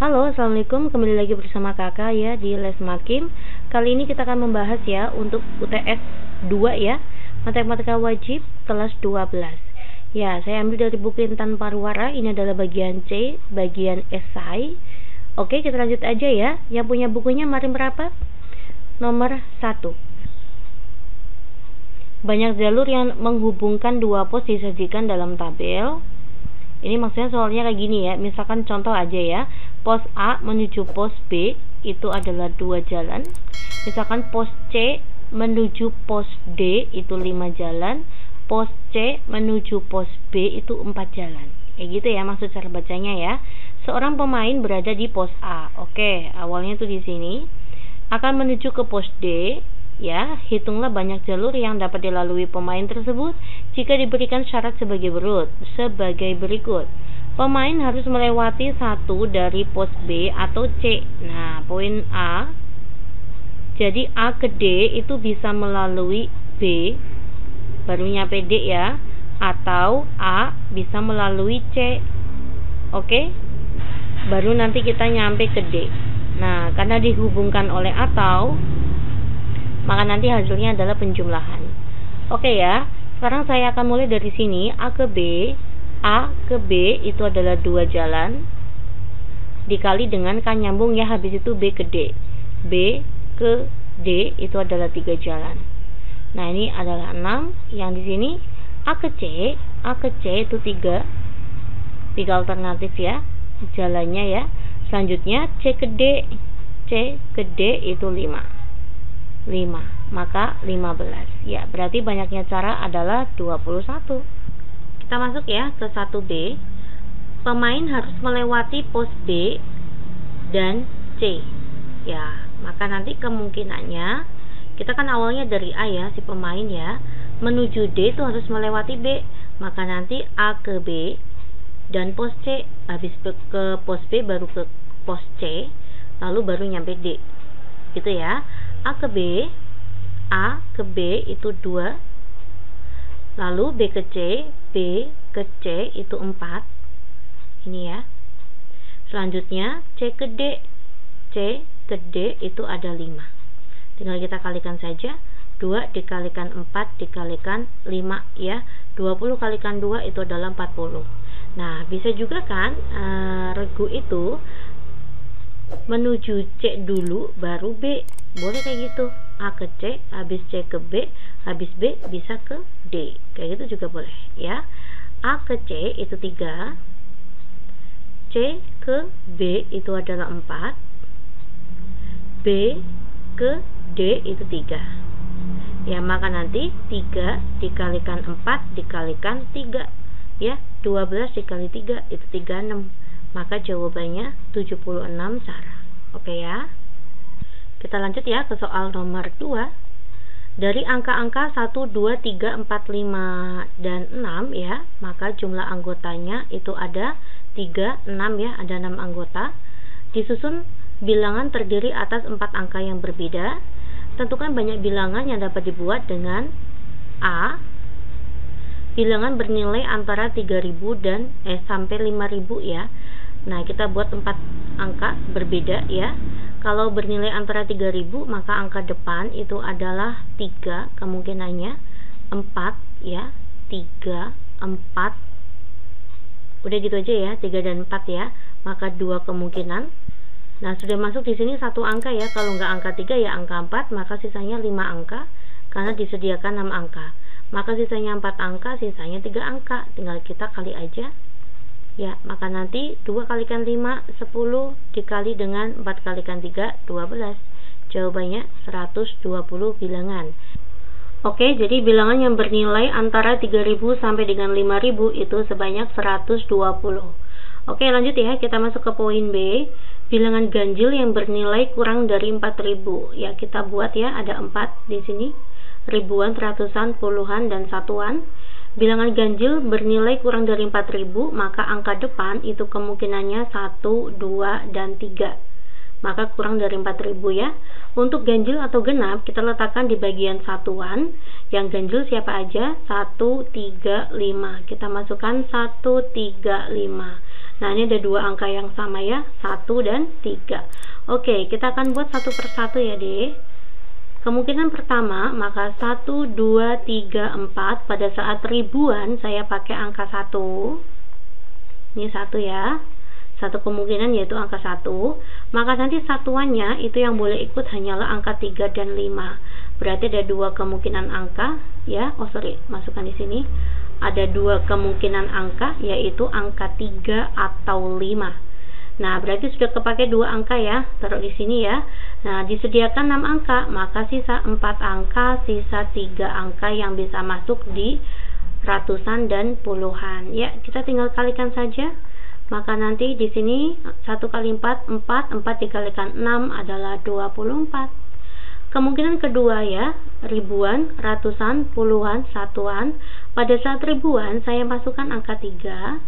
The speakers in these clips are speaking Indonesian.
Halo, assalamualaikum. Kembali lagi bersama kakak ya di Les Makim. Kali ini kita akan membahas ya untuk UTS 2 ya, matematika wajib kelas 12. Ya, saya ambil dari buku Intan Parwara. Ini adalah bagian C, bagian esai. Oke, kita lanjut aja ya. Yang punya bukunya mari berapa? Nomor 1. Banyak jalur yang menghubungkan dua pos disajikan dalam tabel. Ini maksudnya soalnya kayak gini ya. Misalkan contoh aja ya. Pos A menuju pos B itu adalah 2 jalan. Misalkan pos C menuju pos D itu 5 jalan. Pos C menuju pos B itu 4 jalan. Kayak gitu ya maksud cara bacanya ya. Seorang pemain berada di pos A. Oke, awalnya tuh di sini akan menuju ke pos D. Ya, hitunglah banyak jalur yang dapat dilalui pemain tersebut jika diberikan syarat sebagai berikut. Pemain harus melewati satu dari pos B atau C. Nah, poin A. Jadi A ke D itu bisa melalui B baru nyampe D ya, atau A bisa melalui C. Oke? Baru nanti kita nyampe ke D. Nah, karena dihubungkan oleh atau, maka nanti hasilnya adalah penjumlahan. Oke ya, sekarang saya akan mulai dari sini. A ke B itu adalah 2 jalan dikali dengan kan nyambung ya, habis itu B ke D. B ke D itu adalah 3 jalan. Nah, ini adalah 6. Yang di sini A ke C itu 3 alternatif ya jalannya ya. Selanjutnya C ke D itu 5, maka 15 ya, berarti banyaknya cara adalah 21. Kita masuk ya ke 1B. Pemain harus melewati pos B dan C ya, maka nanti kemungkinannya kita kan awalnya dari A ya, si pemain ya, menuju D itu harus melewati B, maka nanti A ke B dan pos C, habis ke pos B baru ke pos C, lalu baru nyampe D gitu ya. A ke B itu 2, lalu B ke C itu 4 ini ya. Selanjutnya C ke D itu ada 5, tinggal kita kalikan saja. 2 dikalikan 4 dikalikan 5 ya, 20 kalikan 2 itu adalah 40. Nah, bisa juga kan regu itu menuju C dulu baru B, boleh kayak gitu. A ke C, habis C ke B, habis B bisa ke D, kayak gitu juga boleh ya. A ke C itu 3, C ke B itu adalah 4, B ke D itu 3 ya, maka nanti 3 dikalikan 4 dikalikan 3 ya, 12 dikali 3 itu 36, maka jawabannya 76 cara. Oke ya. Kita lanjut ya ke soal nomor 2. Dari angka-angka 1, 2, 3, 4, 5 dan 6 ya, maka jumlah anggotanya itu ada 3, 6 ya, ada 6 anggota. Disusun bilangan terdiri atas 4 angka yang berbeda. Tentukan banyak bilangan yang dapat dibuat dengan A. Bilangan bernilai antara 3000 dan sampai 5000 ya. Nah, kita buat 4 angka berbeda ya. Kalau bernilai antara 3000, maka angka depan itu adalah 3 kemungkinannya, 4 ya, 3, 4. Udah gitu aja ya, 3 dan 4 ya. Maka 2 kemungkinan. Nah, sudah masuk di sini 1 angka ya. Kalau nggak angka 3 ya angka 4, maka sisanya 5 angka karena disediakan 6 angka. Maka sisanya 4 angka, sisanya 3 angka. Tinggal kita kali aja. Ya, maka nanti 2 kalikan 5, 10 dikali dengan 4 kalikan 3, 12. Jawabannya 120 bilangan. Oke, jadi bilangan yang bernilai antara 3000 sampai dengan 5000 itu sebanyak 120. Oke, lanjut ya, kita masuk ke poin B. Bilangan ganjil yang bernilai kurang dari 4000. Ya, kita buat ya, ada 4 di sini. Ribuan, ratusan, puluhan, dan satuan. Bilangan ganjil bernilai kurang dari 4000, maka angka depan itu kemungkinannya 1, 2, dan 3. Maka kurang dari 4000 ya. Untuk ganjil atau genap kita letakkan di bagian satuan. Yang ganjil siapa aja? 1, 3, 5. Kita masukkan 1, 3, 5. Nah, ini ada dua angka yang sama ya, 1 dan 3. Oke, kita akan buat satu persatu ya, Dek. Kemungkinan pertama, maka 1, 2, 3, 4. Pada saat ribuan, saya pakai angka 1. Ini 1 ya. Satu kemungkinan yaitu angka 1. Maka nanti satuannya itu yang boleh ikut hanyalah angka 3 dan 5. Berarti ada dua kemungkinan angka ya. Masukkan di sini. Ada dua kemungkinan angka, yaitu angka 3 atau 5. Nah, berarti sudah kepake dua angka ya. Taruh di sini ya. Nah, disediakan 6 angka, maka sisa 4 angka, sisa 3 angka yang bisa masuk di ratusan dan puluhan. Ya, kita tinggal kalikan saja. Maka nanti di sini 1 kali 4, 4 dikalikan 6 adalah 24. Kemungkinan kedua ya, ribuan, ratusan, puluhan, satuan. Pada saat ribuan saya masukkan angka 3.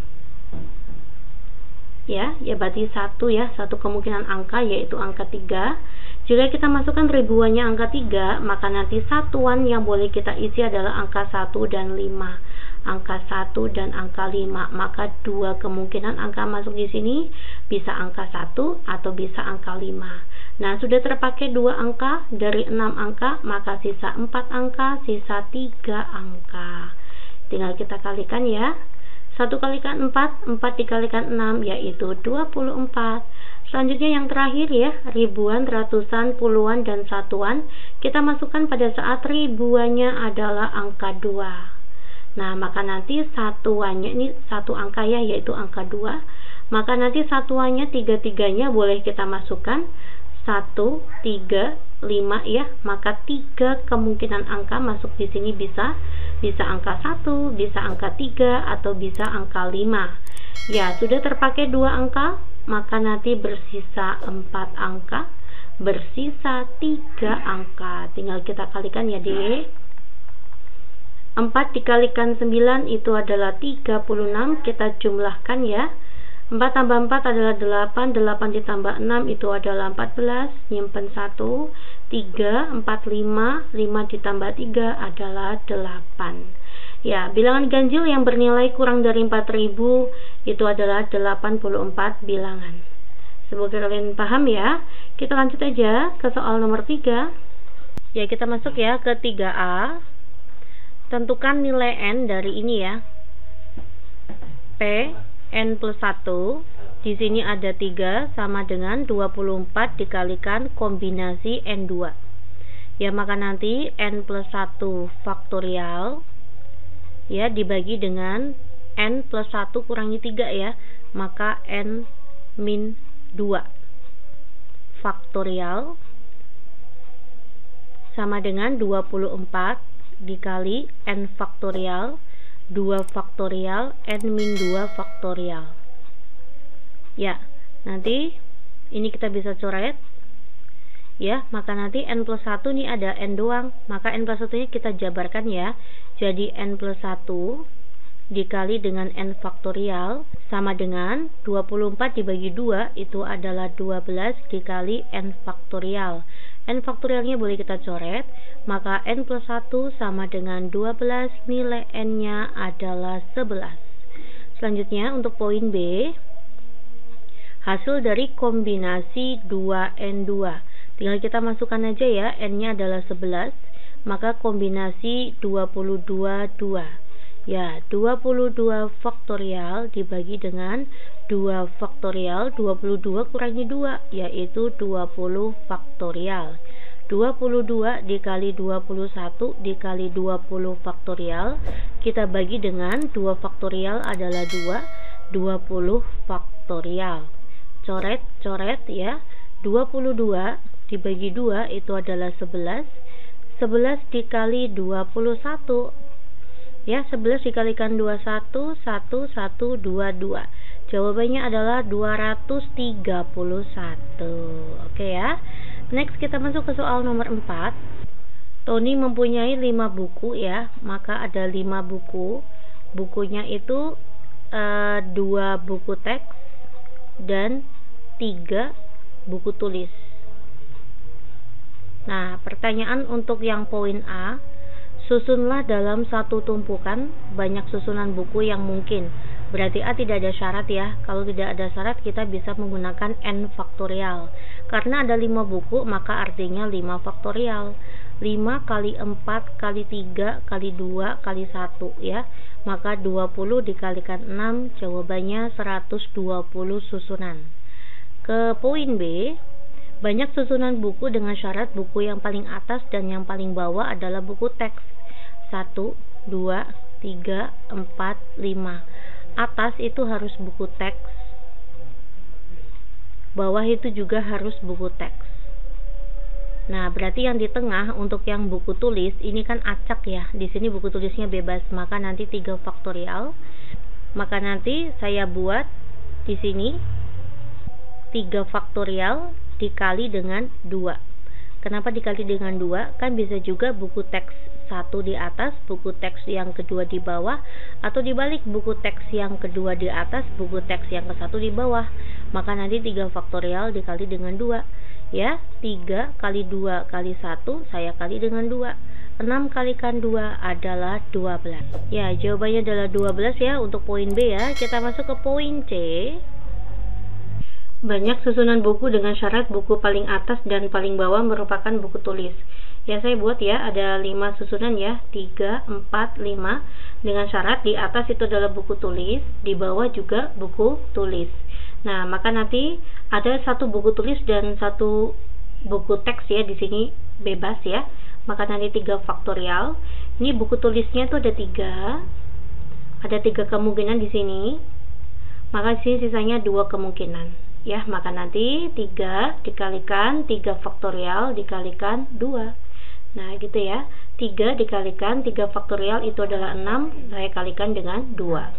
Ya berarti 1 ya, satu kemungkinan angka yaitu angka 3. Jika kita masukkan ribuannya angka 3, maka nanti satuan yang boleh kita isi adalah angka 1 dan 5. Angka 1 dan angka 5, maka dua kemungkinan angka masuk di sini, bisa angka 1 atau bisa angka 5. Nah, sudah terpakai dua angka dari 6 angka, maka sisa 4 angka, sisa 3 angka. Tinggal kita kalikan ya. 1 kalikan 4, 4 dikalikan 6 yaitu 24. Selanjutnya yang terakhir ya, ribuan, ratusan, puluhan, dan satuan. Kita masukkan pada saat ribuannya adalah angka 2. Nah, maka nanti satuannya ini satu angka ya, yaitu angka 2. Maka nanti satuannya 3-3-nya boleh kita masukkan 1, 3, 5 ya. Maka 3 kemungkinan angka masuk di sini bisa angka 1, bisa angka 3, atau bisa angka 5. Ya, sudah terpakai 2 angka, maka nanti bersisa 4 angka, bersisa 3 angka. Tinggal kita kalikan ya, Dek. 4 dikalikan 9 itu adalah 36. Kita jumlahkan ya. 4 tambah 4 adalah 8. 8 ditambah 6 itu adalah 14. Nyimpen 1. 3, 4, 5. 5 ditambah 3 adalah 8. Ya, bilangan ganjil yang bernilai kurang dari 4000 itu adalah 84 bilangan. Semoga kalian paham ya. Kita lanjut aja ke soal nomor 3. Ya, kita masuk ya ke 3A. Tentukan nilai N dari ini ya. P N plus 1. Di sini ada 3 sama dengan 24 dikalikan kombinasi N2. Ya, maka nanti N plus 1 faktorial ya dibagi dengan N plus 1 kurangi 3 ya. Maka N min 2 faktorial sama dengan 24 dikali N faktorial 2 faktorial N min 2 faktorial. Ya, nanti ini kita bisa coret ya, maka nanti N plus 1 ini ada N doang, maka N plus 1 nya kita jabarkan ya. Jadi N plus 1 dikali dengan N faktorial sama dengan 24 dibagi 2 itu adalah 12 dikali N faktorial. N faktorialnya boleh kita coret, maka N plus 1 sama dengan 12, nilai N-nya adalah 11. Selanjutnya untuk poin B, hasil dari kombinasi 2N2. Tinggal kita masukkan aja ya, N-nya adalah 11, maka kombinasi 22, 2. Ya, 22 faktorial dibagi dengan 2 faktorial, 22 kurangi 2, yaitu 20 faktorial. 22 dikali 21 dikali 20 faktorial, kita bagi dengan 2 faktorial adalah 2, 20 faktorial. Coret ya, 22 dibagi 2 itu adalah 11, 11 dikali 21 ya, 11 dikalikan 21, 1, 1, 2, 2. Jawabannya adalah 231. Oke ya. Next kita masuk ke soal nomor 4. Tony mempunyai 5 buku ya, maka ada 5 buku. Bukunya itu 2 buku teks dan 3 buku tulis. Nah, pertanyaan untuk yang poin A, susunlah dalam satu tumpukan banyak susunan buku yang mungkin. Berarti A tidak ada syarat ya. Kalau tidak ada syarat kita bisa menggunakan N faktorial. Karena ada 5 buku maka artinya 5 faktorial. 5 kali 4 kali 3 kali 2 kali 1 ya. Maka 20 dikalikan 6 jawabannya 120 susunan. Ke poin B, banyak susunan buku dengan syarat buku yang paling atas dan yang paling bawah adalah buku teks. 1, 2, 3, 4, 5. Atas itu harus buku teks, bawah itu juga harus buku teks. Nah, berarti yang di tengah untuk yang buku tulis ini kan acak ya. Di sini buku tulisnya bebas, maka nanti 3 faktorial. Maka nanti saya buat di sini 3 faktorial dikali dengan 2. Kenapa dikali dengan 2? Kan bisa juga buku teks 1 di atas, buku teks yang kedua di bawah, atau dibalik, buku teks yang kedua di atas, buku teks yang ke-1 di bawah. Maka nanti 3 faktorial dikali dengan 2 ya. 3 kali 2 kali 1 saya kali dengan 2. 6 kalikan 2 adalah 12. Ya, jawabannya adalah 12 ya untuk poin B ya. Kita masuk ke poin C. Banyak susunan buku dengan syarat buku paling atas dan paling bawah merupakan buku tulis. Ya, saya buat ya, ada 5 susunan ya, 3, 4, 5. Dengan syarat di atas itu adalah buku tulis, di bawah juga buku tulis. Nah, maka nanti ada 1 buku tulis dan 1 buku teks ya, di sini bebas ya. Maka nanti 3 faktorial. Ini buku tulisnya itu ada 3. Ada 3 kemungkinan di sini. Maka di sini sisanya 2 kemungkinan. Ya, maka nanti 3 dikalikan 3 faktorial dikalikan 2. Nah, gitu ya. 3 dikalikan 3 faktorial itu adalah 6, saya kalikan dengan 2.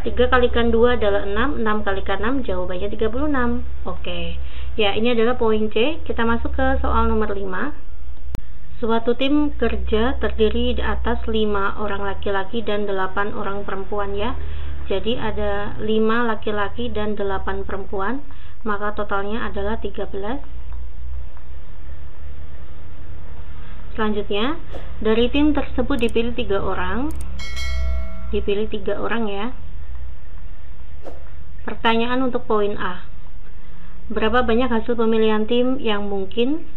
3 kalikan 2 adalah 6, 6 kalikan 6 jawabannya 36. Oke. Ya, ini adalah poin C. Kita masuk ke soal nomor 5. Suatu tim kerja terdiri di atas 5 orang laki-laki dan 8 orang perempuan ya. Jadi ada 5 laki-laki dan 8 perempuan, maka totalnya adalah 13. Selanjutnya, dari tim tersebut dipilih 3 orang. Dipilih 3 orang ya. Pertanyaan untuk poin A. Berapa banyak hasil pemilihan tim yang mungkin?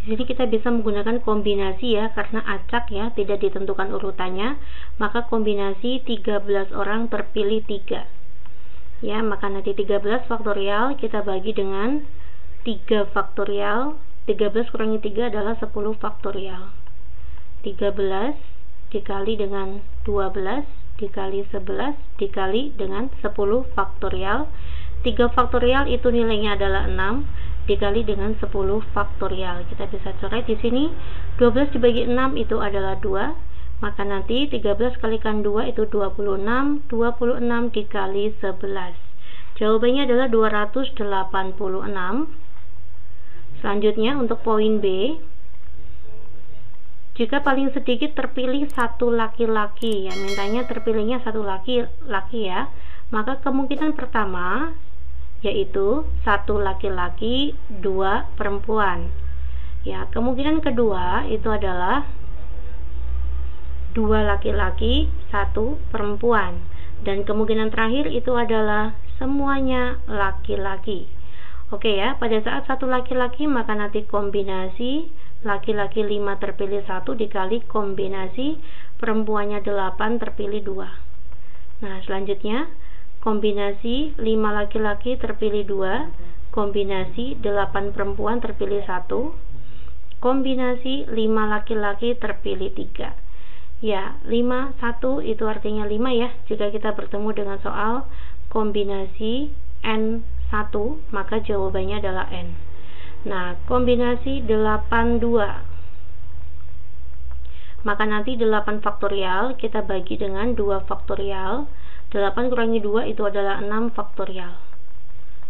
Di sini kita bisa menggunakan kombinasi ya, karena acak ya, tidak ditentukan urutannya. Maka kombinasi 13 orang terpilih 3. Ya, maka nanti 13 faktorial kita bagi dengan 3 faktorial. 13 kurangi 3 adalah 10 faktorial. 13 dikali dengan 12 dikali 11 dikali dengan 10 faktorial. 3 faktorial itu nilainya adalah 6 dikali dengan 10 faktorial. Kita bisa coret di sini 12 dibagi 6 itu adalah 2. Maka nanti 13 kalikan 2 itu 26. 26 dikali 11. Jawabannya adalah 286. Selanjutnya untuk poin B, jika paling sedikit terpilih 1 laki-laki ya, mintanya terpilihnya 1 laki-laki ya, maka kemungkinan pertama yaitu 1 laki-laki 2 perempuan ya. Kemungkinan kedua itu adalah 2 laki-laki 1 perempuan, dan kemungkinan terakhir itu adalah semuanya laki-laki. Oke ya, pada saat 1 laki-laki maka nanti kombinasi laki-laki 5 terpilih 1 dikali kombinasi perempuannya 8 terpilih 2. Nah, selanjutnya kombinasi 5 laki-laki terpilih 2, kombinasi 8 perempuan terpilih 1, kombinasi 5 laki-laki terpilih 3. Ya, 5, 1 itu artinya 5 ya. Jika kita bertemu dengan soal kombinasi N1, maka jawabannya adalah N. Nah, kombinasi 82, maka nanti 8 faktorial kita bagi dengan 2 faktorial. 8 kurangi 2 itu adalah 6 faktorial.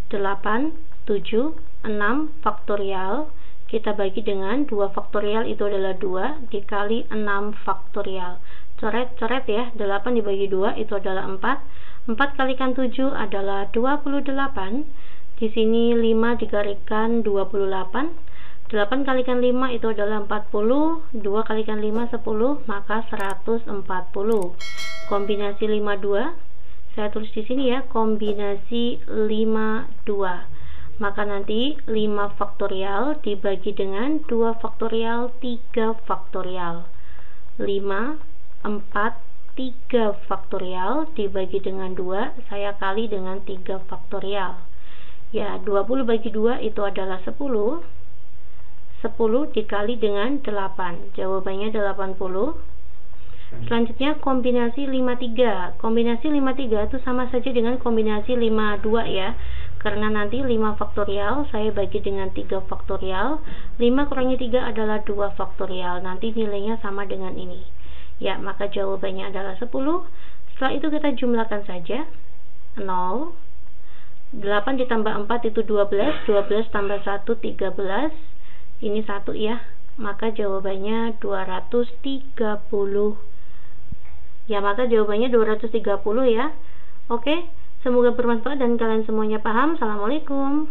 8, 7, 6 faktorial kita bagi dengan 2 faktorial itu adalah 2 dikali 6 faktorial. Coret-coret ya, 8 dibagi 2 itu adalah 4. 4 kalikan 7 adalah 28. Di sini 5 dikalikan 28. 8 kalikan 5 itu adalah 40. 2 kalikan 5 10, maka 140. kombinasi 52. Saya tulis di sini ya, kombinasi 52. Maka nanti 5 faktorial dibagi dengan 2 faktorial, 3 faktorial. 5, 4, 3 faktorial dibagi dengan 2, saya kali dengan 3 faktorial. Ya, 20 bagi 2 itu adalah 10. 10 dikali dengan 8. Jawabannya 80. Selanjutnya kombinasi 53. Kombinasi 53 itu sama saja dengan kombinasi 52 ya. Karena nanti 5 faktorial saya bagi dengan 3 faktorial. 5 kurangi 3 adalah 2 faktorial. Nanti nilainya sama dengan ini. Ya, maka jawabannya adalah 10. Setelah itu kita jumlahkan saja. 0. 8 ditambah 4 itu 12. 12 tambah 1 13. Ini 1 ya. Maka jawabannya 230. Ya, maka jawabannya 230 ya. Oke, semoga bermanfaat dan kalian semuanya paham. Assalamualaikum.